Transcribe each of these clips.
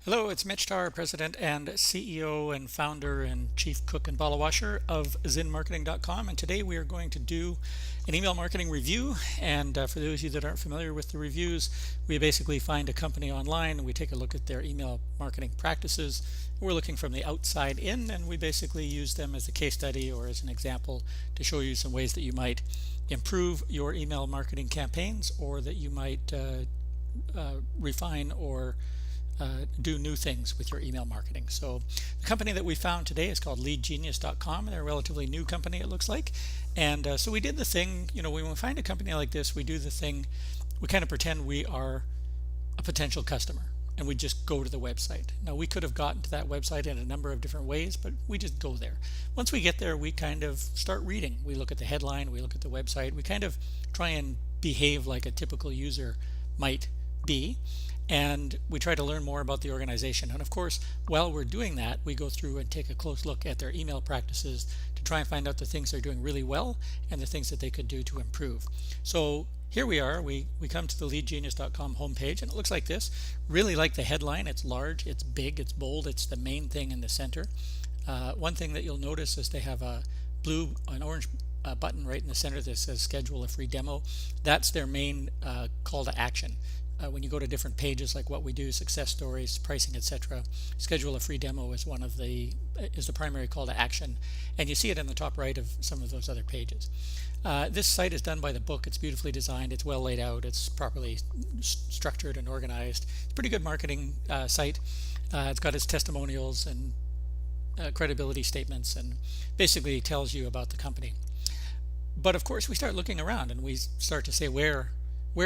Hello, it's Mitch Tarr, President and CEO and founder and chief cook and bottle washer of ZinMarketing.com. And today we are going to do an email marketing review. And for those of you that aren't familiar with the reviews, we basically find a company online and we take a look at their email marketing practices. We're looking from the outside in, and we basically use them as a case study or as an example to show you some ways that you might improve your email marketing campaigns, or that you might refine or do new things with your email marketing. So the company that we found today is called leadgenius.com. They're a relatively new company, it looks like. And so we did the thing, when we find a company like this, we do the thing, we kind of pretend we are a potential customer and we just go to the website. Now, we could have gotten to that website in a number of different ways, but we just go there. Once we get there, we kind of start reading. We look at the headline, we look at the website, we kind of try and behave like a typical user might be. And we try to learn more about the organization. And of course, while we're doing that, we go through and take a close look at their email practices to try and find out the things they're doing really well and the things that they could do to improve. So here we are. We come to the leadgenius.com homepage, and it looks like this. Really like the headline. It's large, it's big, it's bold, it's the main thing in the center. One thing that you'll notice is they have an orange button right in the center that says schedule a free demo. That's their main call to action. When you go to different pages like what we do, success stories, pricing, etc., schedule a free demo is the primary call to action, and you see it in the top right of some of those other pages. This site is done by the book. It's beautifully designed, it's well laid out, it's properly structured and organized. It's a pretty good marketing site. It's got its testimonials and credibility statements, and basically tells you about the company. But of course, we start looking around and we start to say, where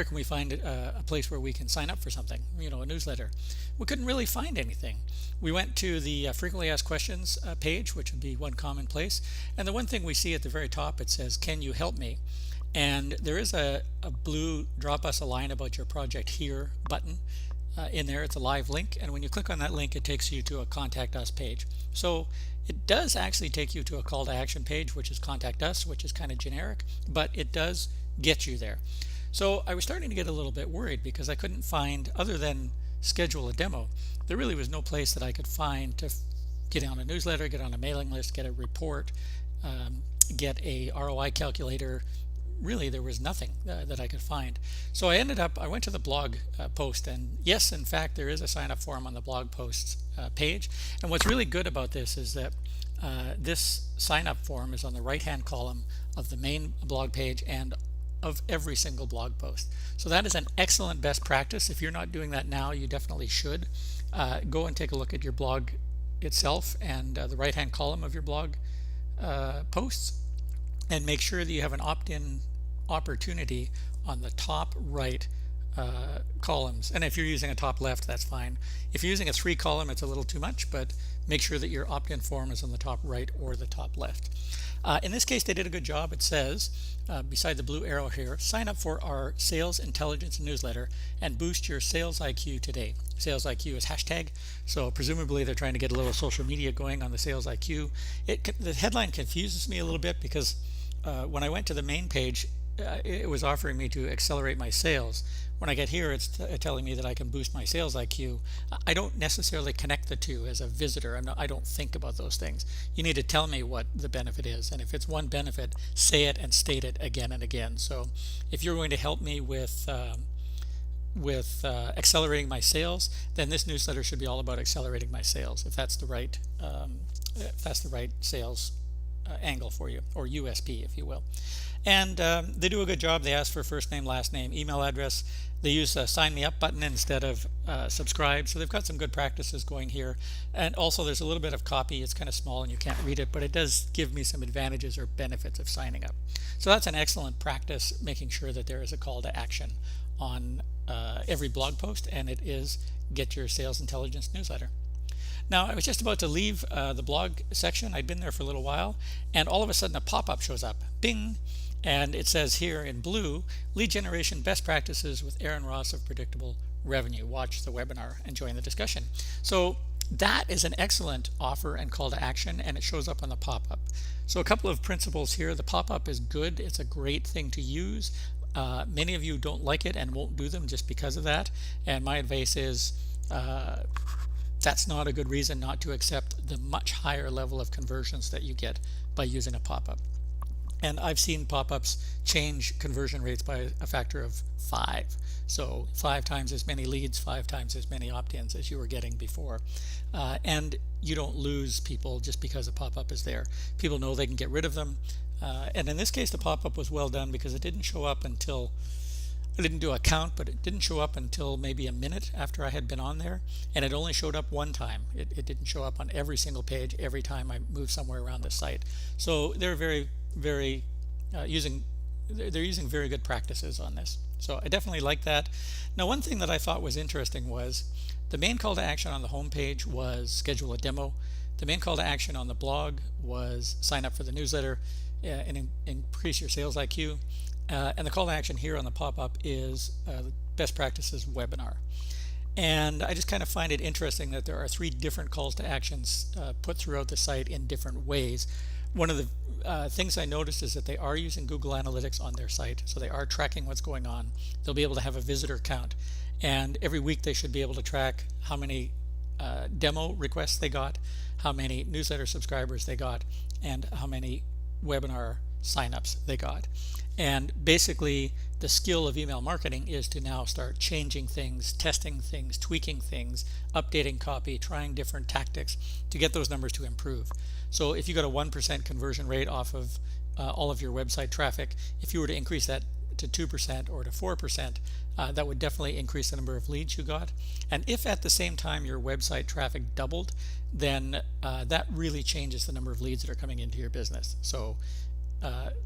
can we find a place where we can sign up for something, a newsletter? We couldn't really find anything. We went to the frequently asked questions page, which would be one common place. And the one thing we see at the very top, it says, can you help me? And there is a blue drop us a line about your project here button in there. It's a live link. And when you click on that link, it takes you to a contact us page. So it does actually take you to a call to action page, which is contact us, which is kind of generic, but it does get you there. So I was starting to get a little bit worried because I couldn't find, other than schedule a demo, there really was no place that I could find to get on a newsletter, get on a mailing list, get a report, get a ROI calculator. Really, there was nothing that I could find. So I went to the blog post, and yes, in fact, there is a sign up form on the blog posts page. And what's really good about this is that this sign up form is on the right hand column of the main blog page and of every single blog post. So that is an excellent best practice. If you're not doing that now, you definitely should. Go and take a look at your blog itself and the right hand column of your blog posts, and make sure that you have an opt-in opportunity on the top right columns. And if you're using a top left, that's fine. If you're using a 3 column, it's a little too much, but make sure that your opt-in form is on the top right or the top left. In this case, they did a good job. It says, beside the blue arrow here, sign up for our Sales Intelligence newsletter and boost your sales IQ today. Sales IQ is hashtag, so presumably they're trying to get a little social media going on the Sales IQ. The headline confuses me a little bit because when I went to the main page, it was offering me to accelerate my sales. When I get here, it's telling me that I can boost my sales IQ. I don't necessarily connect the two as a visitor. I don't think about those things. You need to tell me what the benefit is, and if it's one benefit, say it and state it again and again. So if you're going to help me with accelerating my sales, then this newsletter should be all about accelerating my sales, if that's the right sales angle for you, or USP, if you will. And they do a good job. They ask for first name, last name, email address. They use a sign me up button instead of subscribe. So they've got some good practices going here. And also there's a little bit of copy. It's kind of small and you can't read it, but it does give me some advantages or benefits of signing up. So that's an excellent practice, making sure that there is a call to action on every blog post, and it is get your sales intelligence newsletter. Now, I was just about to leave the blog section. I'd been there for a little while, and all of a sudden a pop-up shows up. Bing! And it says here in blue, lead generation best practices with Aaron Ross of Predictable Revenue. Watch the webinar and join the discussion. So that is an excellent offer and call to action, and it shows up on the pop-up. So a couple of principles here. The pop-up is good. It's a great thing to use. Many of you don't like it and won't do them just because of that. And my advice is that's not a good reason not to accept the much higher level of conversions that you get by using a pop-up. And I've seen pop-ups change conversion rates by a factor of 5. So 5 times as many leads, 5 times as many opt-ins as you were getting before. And you don't lose people just because a pop-up is there. People know they can get rid of them. And in this case, the pop-up was well done because it didn't show up until, I didn't do a count, but it didn't show up until maybe a minute after I had been on there. And it only showed up one time. It didn't show up on every single page every time I moved somewhere around the site. So they're very using very good practices on this. So I definitely like that. Now, one thing that I thought was interesting was the main call to action on the home page was schedule a demo. The main call to action on the blog was sign up for the newsletter and increase your sales IQ. And the call to action here on the pop-up is best practices webinar. And I just kind of find it interesting that there are 3 different calls to actions put throughout the site in different ways. One of the things I noticed is that they are using Google Analytics on their site, so they are tracking what's going on. They'll be able to have a visitor count, and every week they should be able to track how many demo requests they got, how many newsletter subscribers they got, and how many webinar signups they got. And basically the skill of email marketing is to now start changing things, testing things, tweaking things, updating copy, trying different tactics to get those numbers to improve. So if you got a 1% conversion rate off of all of your website traffic, if you were to increase that to 2% or to 4%, that would definitely increase the number of leads you got. And if at the same time your website traffic doubled, then that really changes the number of leads that are coming into your business. So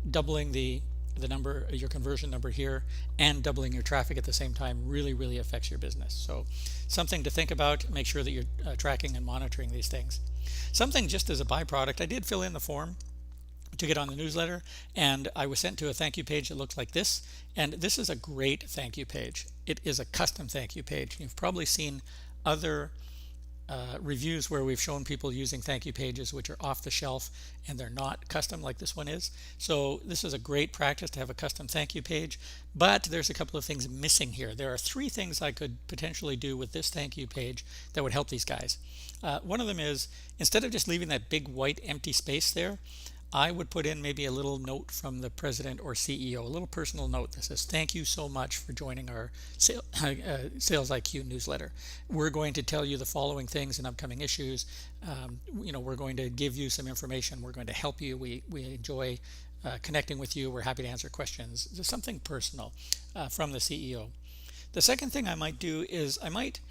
doubling the number, your conversion number here, and doubling your traffic at the same time really affects your business. So something to think about. Make sure that you're tracking and monitoring these things. Something just as a byproduct, I did fill in the form to get on the newsletter, and I was sent to a thank you page that looks like this. And this is a great thank you page. It is a custom thank you page. You've probably seen other reviews where we've shown people using thank you pages which are off the shelf and they're not custom like this one is. So this is a great practice to have a custom thank you page, but there's a couple of things missing here. There are 3 things I could potentially do with this thank you page that would help these guys. One of them is, instead of just leaving that big white empty space there, I would put in maybe a little note from the president or CEO, a little personal note that says, thank you so much for joining our Sales IQ newsletter. We're going to tell you the following things in upcoming issues. We're going to give you some information. We're going to help you. We enjoy connecting with you. We're happy to answer questions. Just something personal from the CEO. The second thing I might do is I might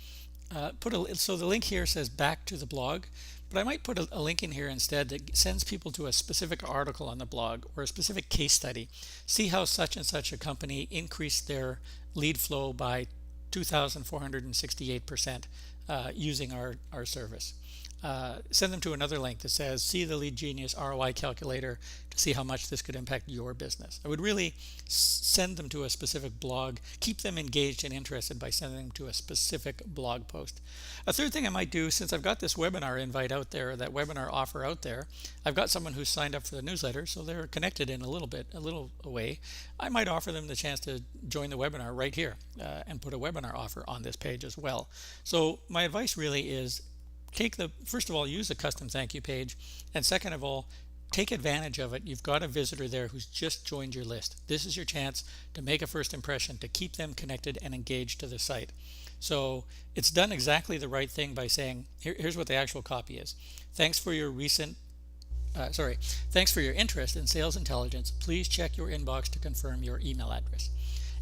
so the link here says back to the blog, but I might put a link in here instead that sends people to a specific article on the blog or a specific case study. See how such and such a company increased their lead flow by 2,468% using our service. Send them to another link that says, see the Lead Genius ROI calculator to see how much this could impact your business. I would really send them to a specific blog, keep them engaged and interested by sending them to a specific blog post. A third thing I might do, since I've got this webinar invite out there, that webinar offer out there, I've got someone who's signed up for the newsletter, so they're connected in a little way. I might offer them the chance to join the webinar right here and put a webinar offer on this page as well. So my advice really is, first of all, use a custom thank you page, and second of all, take advantage of it. You've got a visitor there who's just joined your list. This is your chance to make a first impression, to keep them connected and engaged to the site. So it's done exactly the right thing by saying, here's what the actual copy is. Thanks for your interest in sales intelligence. Please check your inbox to confirm your email address.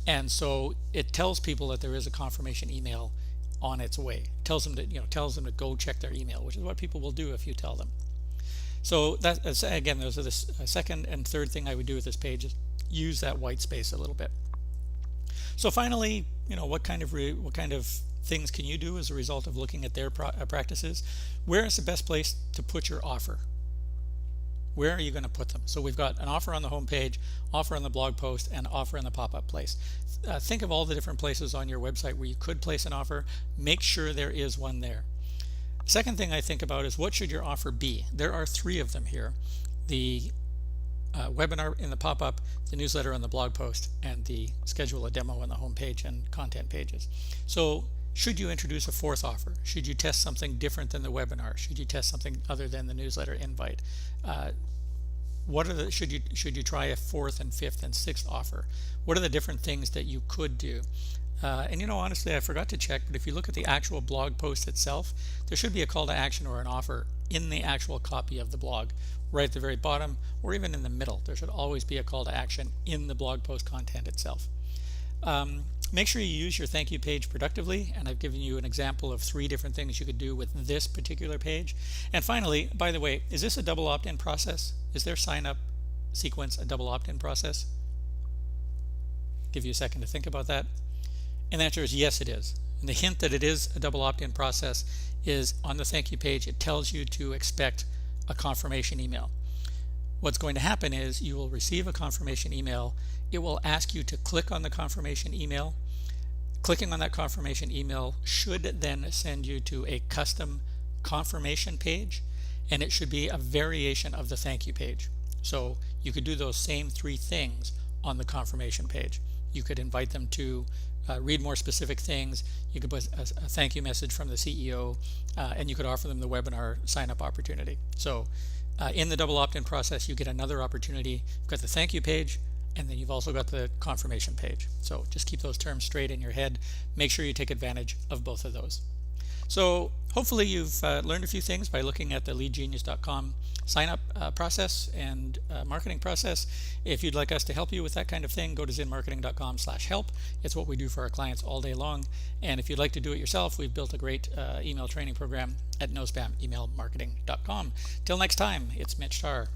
And so it tells people that there is a confirmation email on its way. Tells them to go check their email, which is what people will do if you tell them. So that's, again, those are the second and third thing I would do with this page, is use that white space a little bit. So finally, what kind of things can you do as a result of looking at their practices? Where is the best place to put your offer? Where are you going to put them? So we've got an offer on the home page, offer on the blog post, and offer in the pop-up place. Think of all the different places on your website where you could place an offer. Make sure there is one there. Second thing I think about is, what should your offer be? There are 3 of them here: the webinar in the pop-up, the newsletter on the blog post, and the schedule a demo on the home page and content pages. So Should you introduce a fourth offer? Should you test something different than the webinar? Should you test something other than the newsletter invite? Should you try a fourth and fifth and sixth offer? What are the different things that you could do? And honestly, I forgot to check, but if you look at the actual blog post itself, there should be a call to action or an offer in the actual copy of the blog, right at the very bottom, or even in the middle. There should always be a call to action in the blog post content itself. Make sure you use your thank you page productively, and I've given you an example of 3 different things you could do with this particular page. And finally, by the way, is this a double opt-in process? Is their sign up sequence a double opt-in process? Give you a second to think about that. And the answer is yes, it is. And the hint that it is a double opt-in process is on the thank you page. It tells you to expect a confirmation email. What's going to happen is you will receive a confirmation email. It will ask you to click on the confirmation email. Clicking on that confirmation email should then send you to a custom confirmation page, and it should be a variation of the thank you page. So you could do those same 3 things on the confirmation page. You could invite them to read more specific things. You could put a thank you message from the CEO, and you could offer them the webinar sign up opportunity. So in the double opt-in process, you get another opportunity. You've got the thank you page, and then you've also got the confirmation page. So just keep those terms straight in your head. Make sure you take advantage of both of those. So hopefully you've learned a few things by looking at the leadgenius.com sign up process and marketing process. If you'd like us to help you with that kind of thing, go to ZinMarketing.com/help. It's what we do for our clients all day long. And if you'd like to do it yourself, we've built a great email training program at nospamemailmarketing.com. Till next time, it's Mitch Tarr.